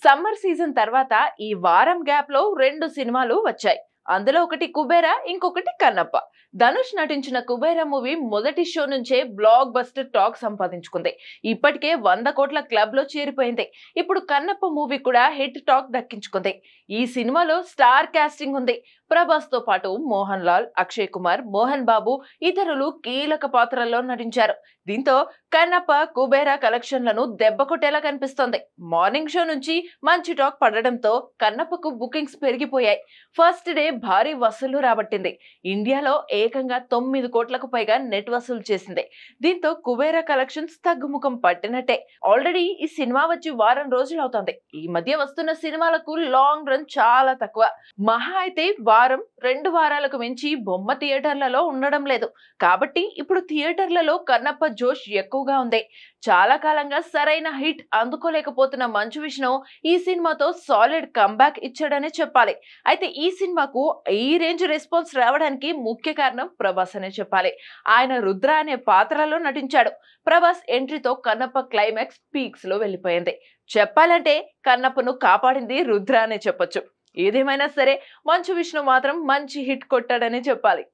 Summer season తర్వాత ఈ వారం గ్యాప్ లో 2 సినిమాలు వచ్చాయి. అందులో ఒకటి కుబేరా, ఇంకొకటి కన్నప్ప. ధనుష్ నటించిన కుబేరా మూవీ మొదటి షో నుంచే బ్లాక్ బస్టర్ టాక్ సంపాదించుకుంది. ఇప్పటికే 100 కోట్ల క్లబ్ లో చేరిపోయింది. ఇప్పుడు కన్నప్ప మూవీ కూడా హిట్ టాక్ దక్కించుకుంది. ఈ సినిమాలో స్టార్ కాస్టింగ్ ఉంది. ప్రభాస్ తో పాటు మోహన్ లాల్, అక్షయ్ కుమార్, మోహన్ బాబు ఇతరులు కీలక పాత్రల్లో నటించారు. దీంతో కన్నప్ప కుబేరా కలెక్షన్లను దెబ్బ కొట్టేలా కనిపిస్తోంది. మార్నింగ్ షో నుంచి మంచి టాక్ పడడంతో కన్నప్పకు బుకింగ్స్ పెరిగిపోయాయి. ఫస్ట్ డే భారీ వసూలు రాబట్టింది. ఇండియాలో ఏకంగా 9 కోట్లకు పైగా నెట్ వసూలు చేసింది. దీంతో కుబేరా కలెక్షన్స్ తగ్గుముఖం పట్టినట్టే. ఆల్రెడీ ఈ సినిమా వచ్చి వారం రోజులు అవుతోంది. ఈ మధ్య వస్తున్న సినిమాలకు లాంగ్ రన్ చాలా తక్కువ. మహా అయితే వారం 2 వారాలకు మించి బొమ్మ థియేటర్లలో ఉండడం లేదు. కాబట్టి ఇప్పుడు థియేటర్లలో కన్నప్ప జోష్ ఎక్కువగా ఉంది. చాలా కాలంగా సరైన హిట్ అందుకోలేకపోతున్న మంచు విష్ణు ఈ సినిమాతో సాలిడ్ కంబ్యాక్ ఇచ్చాడనే చెప్పాలి. అయితే ఈ సినిమాకు ఈ రేంజ్ రెస్పాన్స్ రావడానికి ముఖ్య కారణం ప్రభాస్ అనే చెప్పాలి. ఆయన రుద్ర అనే పాత్రలో నటించాడు. ప్రభాస్ ఎంట్రీతో కన్నప్ప క్లైమాక్స్ పీక్స్ లో వెళ్ళిపోయింది. చెప్పాలంటే కన్నప్పను కాపాడింది రుద్ర అనే చెప్పొచ్చు. ఏదేమైనా సరే మంచు విష్ణు మాత్రం మంచి హిట్ కొట్టాడనే చెప్పాలి.